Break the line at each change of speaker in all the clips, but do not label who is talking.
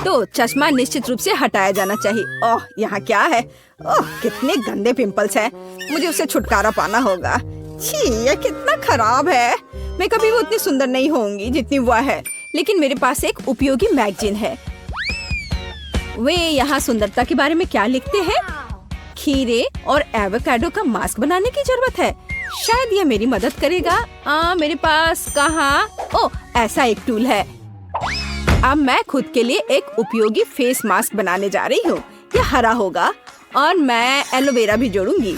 तो चश्मा निश्चित रूप से हटाया जाना चाहिए। ओह, यहाँ क्या है? ओह, कितने गंदे पिंपल्स हैं। मुझे उससे छुटकारा पाना होगा। छी, ये कितना खराब है। मैं कभी वो उतनी सुंदर नहीं होंगी जितनी वह है, लेकिन मेरे पास एक उपयोगी मैगजीन है। वे यहाँ सुंदरता के बारे में क्या लिखते हैं? खीरे और एवोकाडो का मास्क बनाने की जरूरत है। शायद यह मेरी मदद करेगा। मेरे पास कहाँ? ओह, ऐसा एक टूल है। अब मैं खुद के लिए एक उपयोगी फेस मास्क बनाने जा रही हूँ। यह हरा होगा और मैं एलोवेरा भी जोड़ूंगी।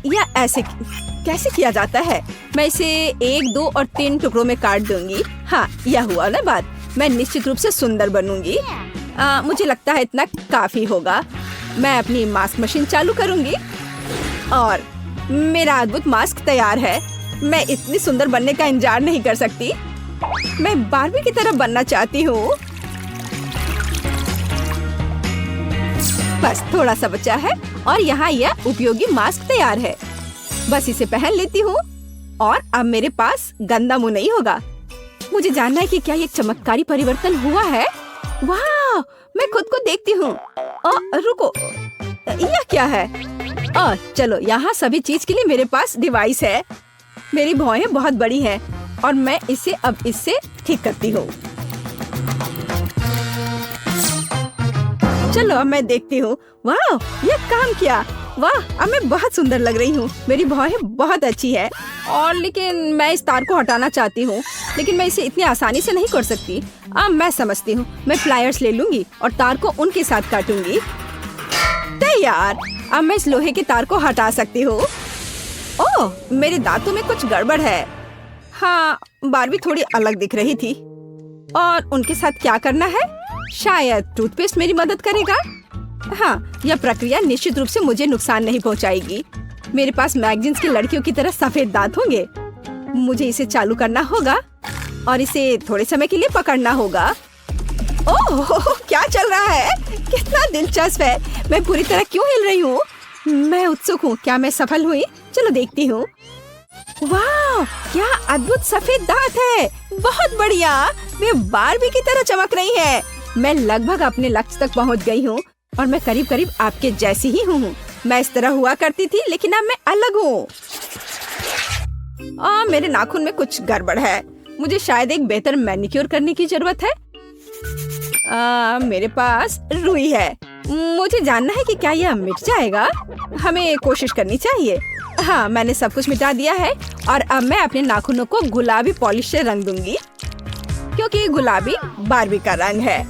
यह ऐसे कैसे किया जाता है? मैं इसे 1, 2 और 3 टुकड़ों में काट दूंगी। हाँ, यह हुआ ना बात। मैं निश्चित रूप से सुंदर बनूंगी। मुझे लगता है इतना काफी होगा। मैं अपनी मास्क मशीन चालू करूंगी और मेरा अद्भुत मास्क तैयार है। मैं इतनी सुंदर बनने का इंतजार नहीं कर सकती। मैं बार्बी की तरह बनना चाहती हूँ। बस थोड़ा सा बचा है और यहाँ यह उपयोगी मास्क तैयार है। बस इसे पहन लेती हूँ और अब मेरे पास गंदा मुंह नहीं होगा। मुझे जानना है कि क्या ये चमत्कारी परिवर्तन हुआ है। वाह, मैं खुद को देखती हूँ। रुको, यह क्या है? चलो, यहाँ सभी चीज के लिए मेरे पास डिवाइस है। मेरी भौहें बहुत बड़ी हैं और मैं इसे अब इससे ठीक करती हूँ। चलो, अब मैं देखती हूँ। वाह, यह काम किया। वाह, अब मैं बहुत सुंदर लग रही हूँ। मेरी भौहें बहुत अच्छी है। लेकिन मैं इस तार को हटाना चाहती हूँ, लेकिन मैं इसे इतनी आसानी से नहीं कर सकती। अब मैं समझती हूँ। मैं प्लायर्स ले लूंगी और तार को उनके साथ काटूंगी। तैयार। अब मैं इस लोहे के तार को हटा सकती हूँ। ओह, मेरे दांतों में कुछ गड़बड़ है। हाँ, बार्बी थोड़ी अलग दिख रही थी। और उनके साथ क्या करना है? शायद टूथपेस्ट मेरी मदद करेगा। हाँ, यह प्रक्रिया निश्चित रूप से मुझे नुकसान नहीं पहुंचाएगी। मेरे पास मैगजीन्स की लड़कियों की तरह सफेद दांत होंगे। मुझे इसे चालू करना होगा और इसे थोड़े समय के लिए पकड़ना होगा। ओह, क्या चल रहा है? कितना दिलचस्प है। मैं पूरी तरह क्यों हिल रही हूँ? मैं उत्सुक हूँ। क्या मैं सफल हुई? चलो देखती हूँ। वाह, क्या अद्भुत सफेद दांत है। बहुत बढ़िया। वे बार्बी की तरह चमक रही है। मैं लगभग अपने लक्ष्य तक पहुँच गई हूँ और मैं करीब करीब आपके जैसी ही हूँ। मैं इस तरह हुआ करती थी, लेकिन अब मैं अलग हूँ। मेरे नाखून में कुछ गड़बड़ है। मुझे शायद एक बेहतर मैनिक्योर करने की जरूरत है। मेरे पास रुई है। मुझे जानना है कि क्या यह मिट जाएगा। हमें कोशिश करनी चाहिए। हाँ, मैंने सब कुछ मिटा दिया है और अब मैं अपने नाखूनों को गुलाबी पॉलिश से रंग दूंगी, क्योंकि गुलाबी बार्बी का रंग है।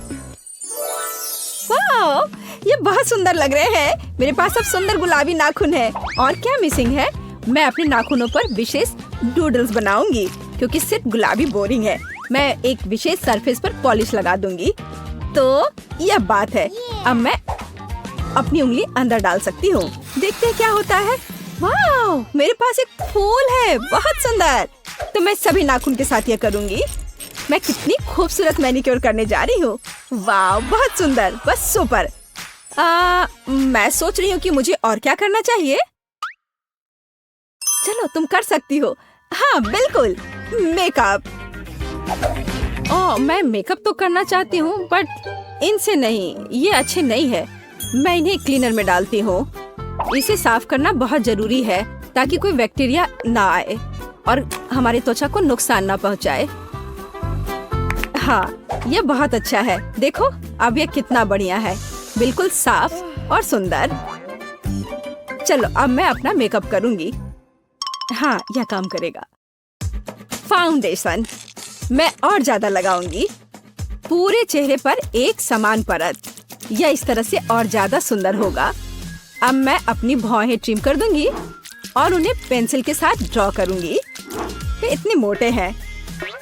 वाह, ये बहुत सुंदर लग रहे हैं। मेरे पास अब सुंदर गुलाबी नाखून है। और क्या मिसिंग है? मैं अपने नाखूनों पर विशेष डूडल्स बनाऊंगी, क्योंकि सिर्फ गुलाबी बोरिंग है। मैं एक विशेष सरफेस पर पॉलिश लगा दूंगी। तो यह बात है। अब मैं अपनी उंगली अंदर डाल सकती हूँ। देखते हैं क्या होता है। वाह, मेरे पास एक फूल है। बहुत सुंदर। तो मैं सभी नाखून के साथ यह करूंगी। मैं कितनी खूबसूरत मैनिक्योर करने जा रही हूँ। वाह, बहुत सुंदर। बस सुपर। मैं सोच रही हूँ कि मुझे और क्या करना चाहिए। चलो, तुम कर सकती हो। हाँ, बिल्कुल, मेकअप। मैं मेकअप तो करना चाहती हूँ, बट इनसे नहीं। ये अच्छे नहीं है। मैं इन्हें क्लीनर में डालती हूँ। इसे साफ करना बहुत जरूरी है ताकि कोई बैक्टीरिया ना आए और हमारी त्वचा को नुकसान ना पहुँचाए। हाँ, ये बहुत अच्छा है। देखो, अब ये कितना बढ़िया है। बिल्कुल साफ और सुंदर। चलो, अब मैं अपना मेकअप करूंगी। हाँ, यह काम करेगा। फाउंडेशन मैं और ज्यादा लगाऊंगी। पूरे चेहरे पर एक समान परत। यह इस तरह से और ज्यादा सुंदर होगा। अब मैं अपनी भौहें ट्रिम कर दूंगी और उन्हें पेंसिल के साथ ड्रॉ करूंगी। वे इतने मोटे हैं।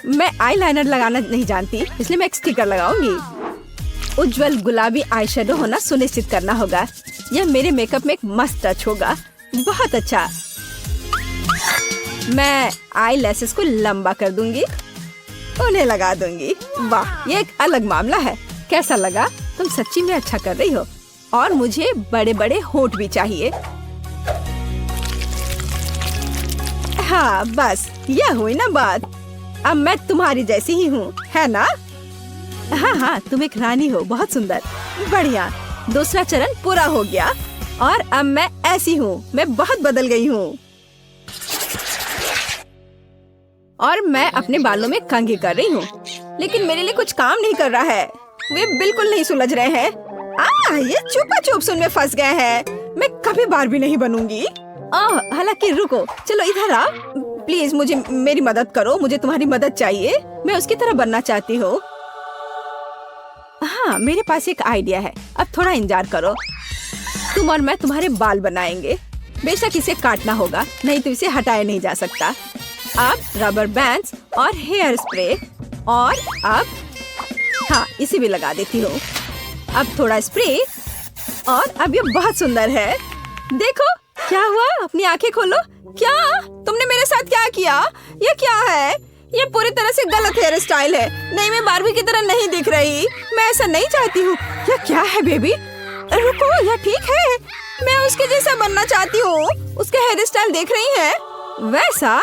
मैं आईलाइनर लगाना नहीं जानती, इसलिए मैं एक स्टिकर लगाऊंगी। उज्जवल गुलाबी आई शेडो होना सुनिश्चित करना होगा। यह मेरे मेकअप में एक मस्त टच होगा। बहुत अच्छा। मैं आई लैसेस को लंबा कर दूंगी, उन्हें लगा दूंगी। वाह, ये एक अलग मामला है। कैसा लगा? तुम सच्ची में अच्छा कर रही हो। और मुझे बड़े बड़े होंठ भी चाहिए। हाँ, बस यह हुई ना बात। अब मैं तुम्हारी जैसी ही हूँ, है ना? हाँ हाँ, तुम एक रानी हो, बहुत सुंदर। बढ़िया, दूसरा चरण पूरा हो गया और अब मैं ऐसी हूँ, मैं बहुत बदल गई हूँ। और मैं अपने बालों में कंघी कर रही हूँ, लेकिन मेरे लिए कुछ काम नहीं कर रहा है। वे बिल्कुल नहीं सुलझ रहे हैं। ये चुपा चुप सुन में फंस गए हैं। मैं कभी बार्बी नहीं बनूंगी। हालांकि रुको, चलो इधर आ। प्लीज मुझे मेरी मदद करो, मुझे तुम्हारी मदद चाहिए। मैं उसकी तरह बनना चाहती हूँ। हाँ, मेरे पास एक आइडिया है। अब थोड़ा इंतजार करो। तुम और मैं तुम्हारे बाल बनाएंगे। बेशक इसे काटना होगा, नहीं तो इसे हटाया नहीं जा सकता। अब रबर बैंड्स और हेयर स्प्रे, और अब हाँ, इसे भी लगा देती हूँ। अब थोड़ा स्प्रे, और अब ये बहुत सुंदर है। देखो क्या हुआ, अपनी आंखें खोलो। क्या तुमने मेरे साथ क्या किया? ये क्या है? ये पूरी तरह से गलत हेयर स्टाइल है। नहीं, मैं बार्बी की तरह नहीं दिख रही। मैं ऐसा नहीं चाहती हूँ। ये क्या है बेबी? रुको, यह ठीक है। मैं उसके जैसा बनना चाहती हूँ। उसका हेयर स्टाइल देख रही है वैसा।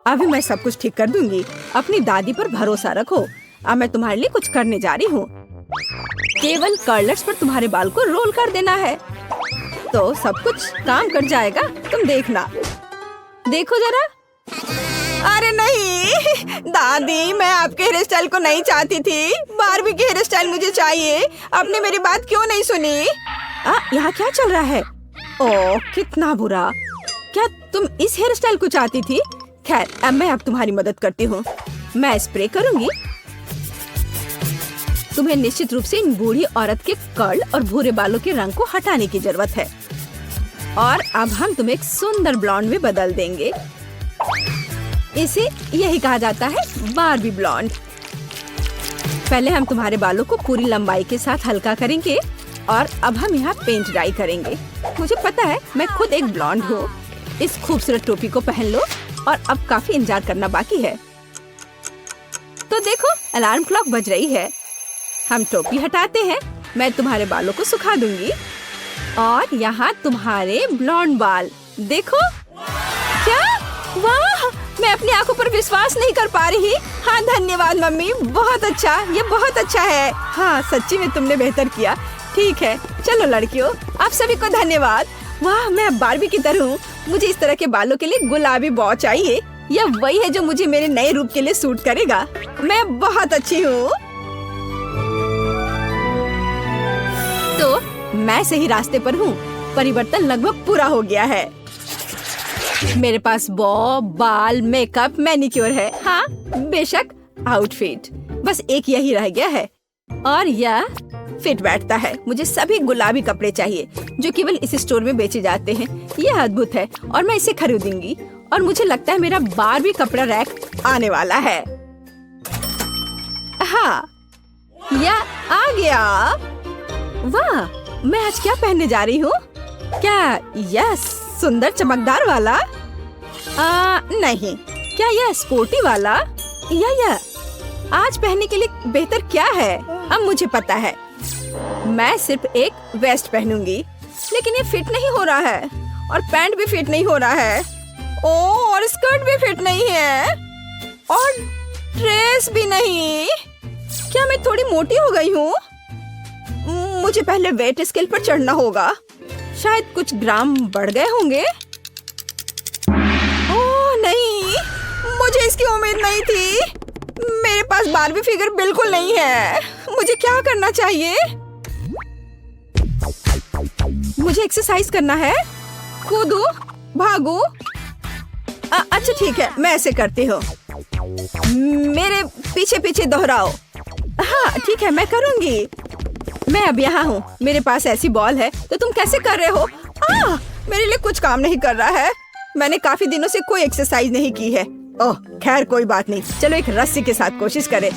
अभी मैं सब कुछ ठीक कर दूंगी। अपनी दादी पर भरोसा रखो। अब मैं तुम्हारे लिए कुछ करने जा रही हूँ। केवल कर्लर्स पर तुम्हारे बाल को रोल कर देना है, तो सब कुछ काम कर जाएगा। तुम देखना। देखो जरा। अरे नहीं दादी, मैं आपके हेयर स्टाइल को नहीं चाहती थी। बार्बी की हेयर स्टाइल मुझे चाहिए। आपने मेरी बात क्यों नहीं सुनी? यहाँ क्या चल रहा है? ओह, कितना बुरा। क्या तुम इस हेयर स्टाइल को चाहती थी? खैर, अब तुम्हारी मदद करती हूँ। मैं स्प्रे करूंगी। तुम्हें निश्चित रूप से इन बूढ़ी औरत के कर्ल और भूरे बालों के रंग को हटाने की जरूरत है। और अब हम तुम्हें एक सुंदर ब्लॉन्ड में बदल देंगे। इसे यही कहा जाता है, बार्बी ब्लॉन्ड। पहले हम तुम्हारे बालों को पूरी लंबाई के साथ हल्का करेंगे, और अब हम यहाँ पेंट डाई करेंगे। मुझे पता है, मैं खुद एक ब्लॉन्ड हूँ। इस खूबसूरत टोपी को पहन लो, और अब काफी इंतजार करना बाकी है। तो देखो, अलार्म क्लॉक बज रही है। हम टोपी हटाते हैं। मैं तुम्हारे बालों को सुखा दूंगी, और यहाँ तुम्हारे ब्लॉन्ड बाल। देखो क्या, वाह, मैं अपनी आंखों पर विश्वास नहीं कर पा रही। हाँ, धन्यवाद मम्मी, बहुत अच्छा, ये बहुत अच्छा है। हाँ, सच्ची में तुमने बेहतर किया। ठीक है, चलो लड़कियों, आप सभी को धन्यवाद। वाह, मैं अब बार्बी की तरह हूँ। मुझे इस तरह के बालों के लिए गुलाबी बॉ चाहिए। यह वही है जो मुझे मेरे नए रूप के लिए सूट करेगा। मैं बहुत अच्छी हूँ। तो मैं सही रास्ते पर हूँ। परिवर्तन लगभग पूरा हो गया है। मेरे पास बॉ, बाल, मेकअप, मैनिक्योर है। हाँ, बेशक आउटफिट बस एक यही रह गया है, और यह फिट बैठता है। मुझे सभी गुलाबी कपड़े चाहिए जो केवल इस स्टोर में बेचे जाते हैं। यह अद्भुत है, और मैं इसे खरीदूंगी। और मुझे लगता है मेरा बार्बी कपड़ा रैक आने वाला है। हाँ, यह आ गया। वाह, मैं आज क्या पहनने जा रही हूँ? क्या यह सुंदर चमकदार वाला? नहीं। क्या यह स्पोर्टी वाला? या यह आज पहनने के लिए बेहतर क्या है? अब मुझे पता है। मैं सिर्फ एक वेस्ट पहनूंगी, लेकिन ये फिट नहीं हो रहा है, और पैंट भी फिट नहीं हो रहा है। ओह, और स्कर्ट भी फिट नहीं है, और ड्रेस भी नहीं। क्या मैं थोड़ी मोटी हो गई हूँ? मुझे पहले वेट स्केल पर चढ़ना होगा। शायद कुछ ग्राम बढ़ गए होंगे। ओह नहीं, मुझे इसकी उम्मीद नहीं थी। मेरे पास बार्बी फिगर बिल्कुल नहीं है। मुझे क्या करना चाहिए? मुझे एक्सरसाइज करना है। कूदू, भागू। अच्छा ठीक है, मैं ऐसे करती हूँ। मेरे पीछे पीछे दोहराओ। हाँ ठीक है, मैं करूँगी। मैं अब यहाँ हूँ। मेरे पास ऐसी बॉल है, तो तुम कैसे कर रहे हो? मेरे लिए कुछ काम नहीं कर रहा है। मैंने काफी दिनों से कोई एक्सरसाइज नहीं की है। ओह खैर कोई बात नहीं। चलो एक रस्सी के साथ कोशिश करें।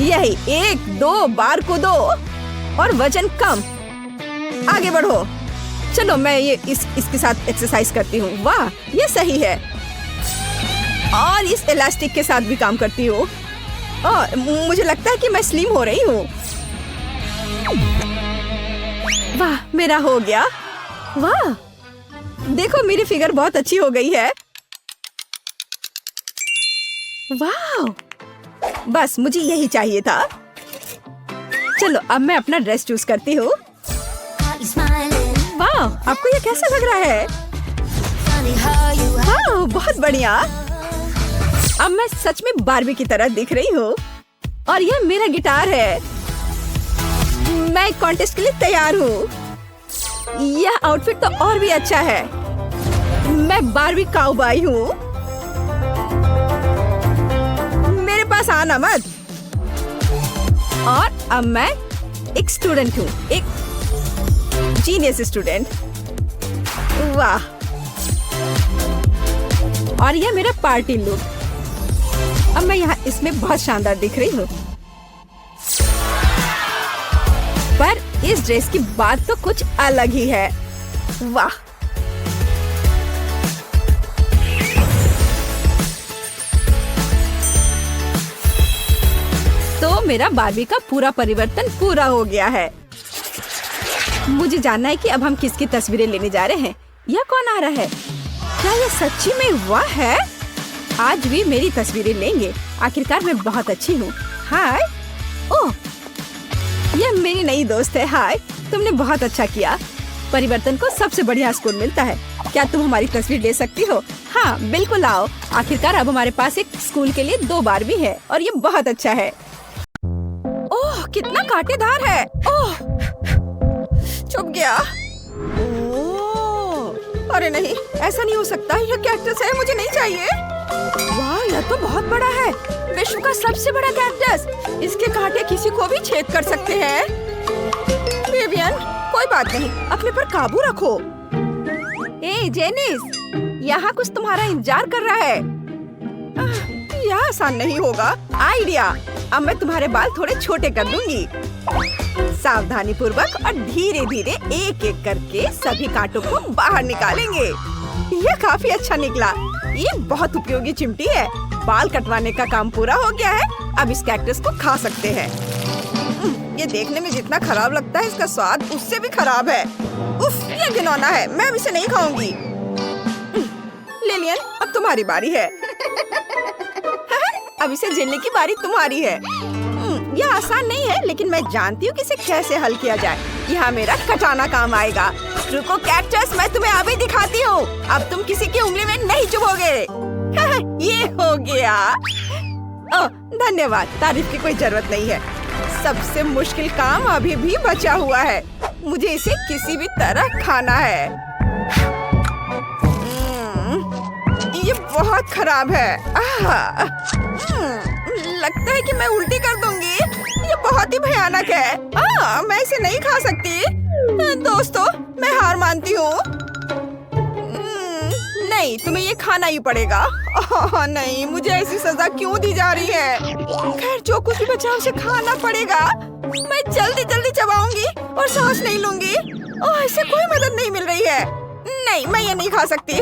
यही 1-2 बार कूदो और वजन कम। आगे बढ़ो। चलो मैं ये इसके साथ एक्सरसाइज करती हूँ। वाह ये सही है। और इस इलास्टिक के साथ भी काम करती हूँ। मुझे लगता है कि मैं स्लिम हो रही हूँ। वाह मेरा हो गया। वाह देखो मेरी फिगर बहुत अच्छी हो गई है। वाह बस मुझे यही चाहिए था। चलो अब मैं अपना ड्रेस चूज करती हूँ। वाह, आपको ये कैसा लग रहा है? वाह, बहुत बढ़िया। अब मैं सच में बार्बी की तरह दिख रही हूँ। और यह मेरा गिटार है। मैं कॉन्टेस्ट के लिए तैयार हूँ। यह आउटफिट तो और भी अच्छा है। मैं बार्बी काउबॉय हूँ। मेरे पास आना मत। और अब मैं एक स्टूडेंट हूँ, एक जीनियस स्टूडेंट। वाह, और यह मेरा पार्टी लुक। अब मैं यहाँ इसमें बहुत शानदार दिख रही हूँ। पर इस ड्रेस की बात तो कुछ अलग ही है। वाह, तो मेरा बार्बी का पूरा परिवर्तन पूरा हो गया है। मुझे जानना है कि अब हम किसकी तस्वीरें लेने जा रहे हैं। यह कौन आ रहा है? क्या यह सच्ची में वह है? आज भी मेरी तस्वीरें लेंगे। आखिरकार मैं बहुत अच्छी हूँ। हाय, ओह, यह मेरी नई दोस्त है। हाय, तुमने बहुत अच्छा किया। परिवर्तन को सबसे बढ़िया स्कोर मिलता है। क्या तुम हमारी तस्वीर ले सकती हो? हाँ, बिल्कुल आओ। आखिरकार अब हमारे पास एक स्कूल के लिए 2 बार्बी है और ये बहुत अच्छा है। ओह, कितना कांटेदार है। ओह, चुप गया। ओह, अरे नहीं, ऐसा नहीं हो सकता। यह कैक्टस है, मुझे नहीं चाहिए। वाह, यह तो बहुत बड़ा है। विश्व का सबसे बड़ा कैक्टस। इसके कांटे किसी को भी छेद कर सकते हैं। विवियन, कोई बात नहीं, अपने पर काबू रखो। ए जेनिस, यहाँ कुछ तुम्हारा इंतजार कर रहा है। यह आसान नहीं होगा। आइडिया, अब मैं तुम्हारे बाल थोड़े छोटे कर दूंगी। सावधानी पूर्वक और धीरे धीरे एक एक करके सभी कांटों को बाहर निकालेंगे। यह काफी अच्छा निकला। ये बहुत उपयोगी चिमटी है। बाल कटवाने का काम पूरा हो गया है। अब इस कैक्टस को खा सकते हैं। ये देखने में जितना खराब लगता है, इसका स्वाद उससे भी खराब है। उफ, ये घिनौना है। मैं अब इसे नहीं खाऊंगी। लिलियन, अब तुम्हारी बारी है। अब इसे झेलने की बारी तुम्हारी है। यह आसान नहीं है, लेकिन मैं जानती हूँ कि इसे कैसे हल किया जाए। यहाँ मेरा कटाना काम आएगा। रुको कैक्टस, मैं तुम्हें अभी दिखाती हूँ। अब तुम किसी की उंगली में नहीं चुभोगे। ये हो गया। ओह, धन्यवाद। तारीफ की कोई जरूरत नहीं है। सबसे मुश्किल काम अभी भी बचा हुआ है। मुझे इसे किसी भी तरह खाना है। ये बहुत खराब है। लगता है कि मैं उल्टी कर दूंगी। ये बहुत ही भयानक है। मैं इसे नहीं खा सकती। दोस्तों, मैं हार मानती हूँ। नहीं, तुम्हें ये खाना ही पड़ेगा। नहीं, मुझे ऐसी सजा क्यों दी जा रही है? खैर, जो कुछ भी बचा उसे खाना पड़ेगा। मैं जल्दी जल्दी चबाऊंगी और सांस नहीं लूंगी। इससे कोई मदद नहीं मिल रही है। नहीं, मैं ये नहीं खा सकती।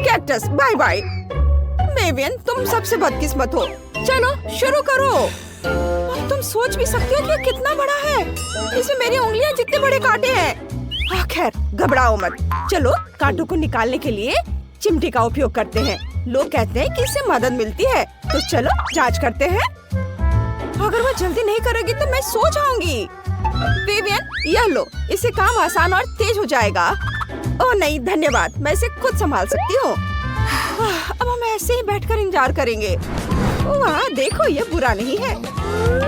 Cactus, bye bye. मेवियन, तुम सबसे बदकिस्मत हो। चलो शुरू करो। तुम सोच भी सकते हो कि ये कितना बड़ा है। इसमें मेरी उंगलियां जितने बड़े कांटे हैं। खैर, घबराओ मत। चलो, कांटों को निकालने के लिए चिमटी का उपयोग करते हैं। लोग कहते हैं कि इससे मदद मिलती है। तो चलो जांच करते हैं। अगर वो जल्दी नहीं करेगी तो मैं सो जाऊंगी। विवियन, यह लो। इससे काम आसान और तेज हो जाएगा। ओह नहीं, धन्यवाद। मैं इसे खुद संभाल सकती हूँ। अब हम ऐसे ही बैठकर इंतजार करेंगे। वाह, देखो, ये बुरा नहीं है।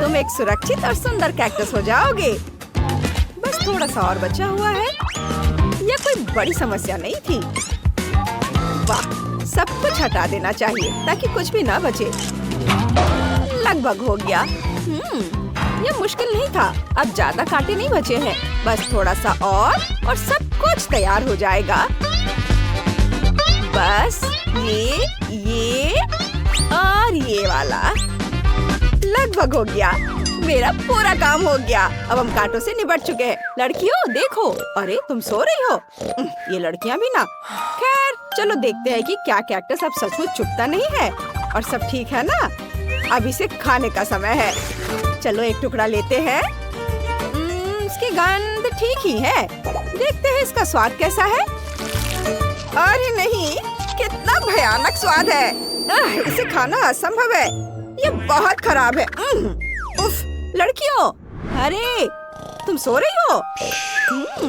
तुम एक सुरक्षित और सुंदर कैक्टस हो जाओगे। बस थोड़ा सा और बचा हुआ है। यह कोई बड़ी समस्या नहीं थी। वाह, सब कुछ हटा देना चाहिए ताकि कुछ भी ना बचे। लगभग हो गया। यह मुश्किल नहीं था। अब ज्यादा कांटे नहीं बचे हैं। बस थोड़ा सा और सब कुछ तैयार हो जाएगा। बस ये और ये वाला लगभग हो गया। मेरा पूरा काम हो गया। अब हम कांटों से निपट चुके हैं। लड़कियों, देखो। अरे, तुम सो रही हो? ये लड़कियां भी ना। खैर, चलो देखते हैं कि क्या कैक्टस अब सचमुच चुभता नहीं है और सब ठीक है ना। अब इसे खाने का समय है। चलो एक टुकड़ा लेते हैं। इसकी गंध ठीक ही है। देखते हैं इसका स्वाद कैसा है। अरे नहीं, कितना भयानक स्वाद है। इसे खाना असंभव है। ये बहुत खराब है। उफ, लड़कियों, अरे तुम सो रही हो?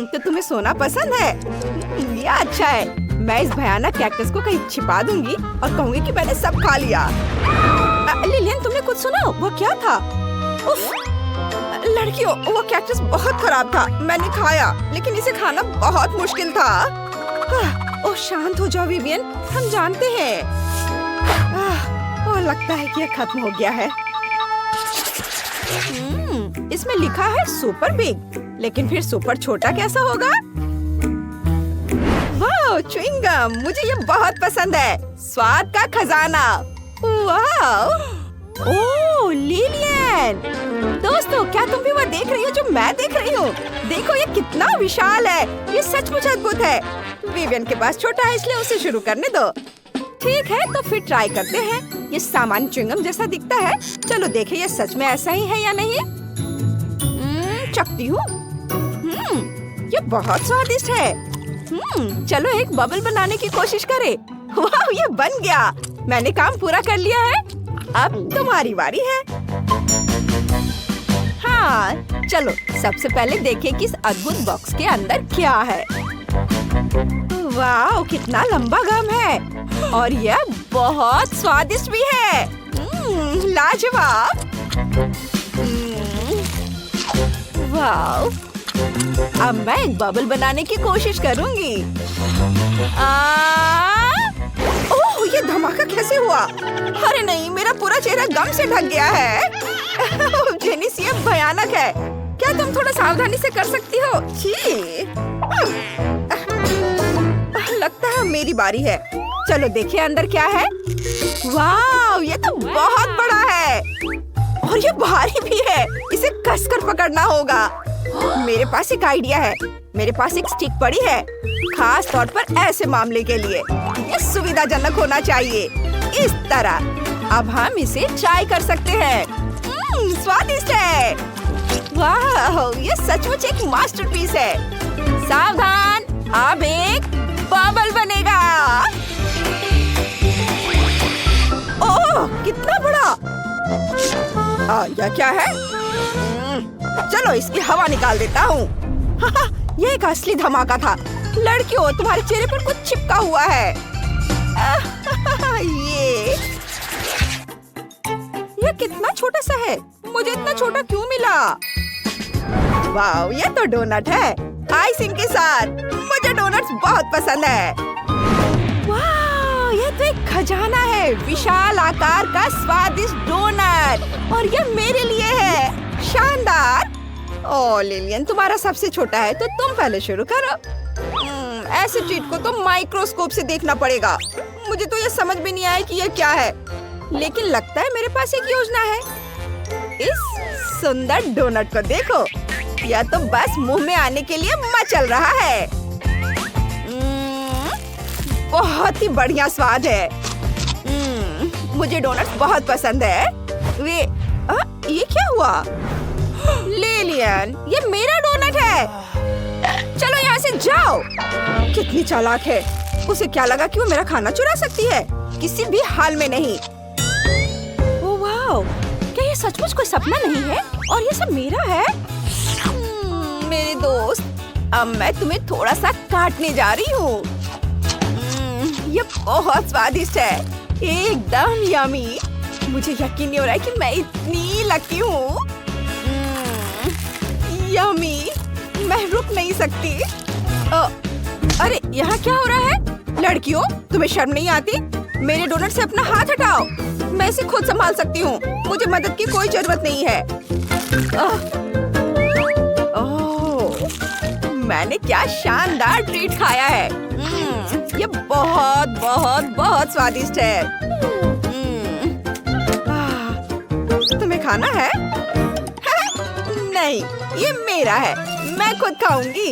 तो तुम्हें सोना पसंद है? ये अच्छा है। मैं इस भयानक कैक्टस को कहीं छिपा दूंगी और कहूंगी कि मैंने सब खा लिया। लिलियन, तुमने कुछ सुना? वो क्या था? उफ, लड़कियों, वो कैक्टस बहुत खराब था। मैंने खाया, लेकिन इसे खाना बहुत मुश्किल था। ओह, शांत हो जाओ विवियन, हम जानते हैं। ओह, लगता है कि ये खत्म हो गया है। इसमें लिखा है सुपर बिग, लेकिन फिर सुपर छोटा कैसा होगा? वाह, च्युइंग गम, मुझे ये बहुत पसंद है। स्वाद का खजाना। वाह, ओह लिलियन, दोस्तों क्या तुम भी वो देख रही हो जो मैं देख रही हूँ? देखो ये कितना विशाल है। ये सचमुच अद्भुत है। विवियन के पास छोटा है, इसलिए उसे शुरू करने दो। ठीक है, तो फिर ट्राई करते हैं। ये सामान्य च्युइंगम जैसा दिखता है। चलो देखें ये सच में ऐसा ही है या नहीं। चखती हूँ। ये बहुत स्वादिष्ट है। चलो एक बबल बनाने की कोशिश करें। वाह, ये बन गया। मैंने काम पूरा कर लिया है। अब तुम्हारी बारी है। हाँ, चलो सबसे पहले देखें कि इस अद्भुत बॉक्स के अंदर क्या है। वाह, कितना लंबा गम है और यह बहुत स्वादिष्ट भी है। लाजवाब। वाह, अब मैं एक बबल बनाने की कोशिश करूंगी। ओह, ये धमाका कैसे हुआ? अरे नहीं, मेरा पूरा चेहरा गम से ढक गया है। जेनिस, ये भयानक है। क्या तुम थोड़ा सावधानी से कर सकती हो? छी, लगता है मेरी बारी है। चलो देखिए अंदर क्या है। वाह, ये तो बहुत बड़ा है और ये भारी भी है। इसे कसकर पकड़ना होगा। मेरे पास एक आइडिया है। मेरे पास एक स्टिक पड़ी है, खास तौर पर ऐसे मामले के लिए। ये सुविधाजनक होना चाहिए, इस तरह। अब हम इसे ट्राई कर सकते हैं। स्वादिष्ट है। वाह, ये सचमुच एक मास्टरपीस है। सावधान, अब एक बबल बनेगा। ओह, कितना बड़ा। यह क्या है? चलो इसकी हवा निकाल देता हूँ। ये एक असली धमाका था। लड़कियों, तुम्हारे चेहरे पर कुछ चिपका हुआ है। ये कितना छोटा सा है। मुझे इतना छोटा क्यों मिला? वाह, ये तो डोनट है आइसिंग के साथ। मुझे डोनट्स बहुत पसंद है। वाह, ये तो एक खजाना है। विशाल आकार का स्वादिष्ट डोनट और ये मेरे लिए है। शानदार। ओह लिलियन, तुम्हारा सबसे छोटा है, तो तुम पहले शुरू करो। ऐसे चीज को तो माइक्रोस्कोप से देखना पड़ेगा। मुझे तो ये समझ भी नहीं आया कि ये क्या है, लेकिन लगता है मेरे पास एक योजना है। इस सुंदर डोनट को देखो, यह तो बस मुंह में आने के लिए मचल रहा है। बहुत ही बढ़िया स्वाद है। मुझे डोनट्स बहुत पसंद है। ये क्या हुआ? लिलियन, ये मेरा डोनट है। चलो यहाँ से जाओ। कितनी चालाक है। उसे क्या लगा कि वो मेरा खाना चुरा सकती है? किसी भी हाल में नहीं। ओह वाह, क्या ये सचमुच कोई सपना नहीं है और ये सब मेरा है? मेरे दोस्त, अब मैं तुम्हें थोड़ा सा काटने जा रही हूँ। ये बहुत स्वादिष्ट है, एकदम यमी। मुझे यकीन नहीं हो रहा है कि मैं इतनी लकी हूँ। यमी, मैं रुक नहीं सकती। अरे यहाँ क्या हो रहा है? लड़कियों, तुम्हें शर्म नहीं आती? मेरे डोनट से अपना हाथ हटाओ। मैं इसे खुद संभाल सकती हूँ। मुझे मदद की कोई जरूरत नहीं है। मैंने क्या शानदार ट्रीट खाया है। ये बहुत बहुत बहुत स्वादिष्ट है। तुम्हें खाना है? नहीं, ये मेरा है। मैं खुद खाऊंगी।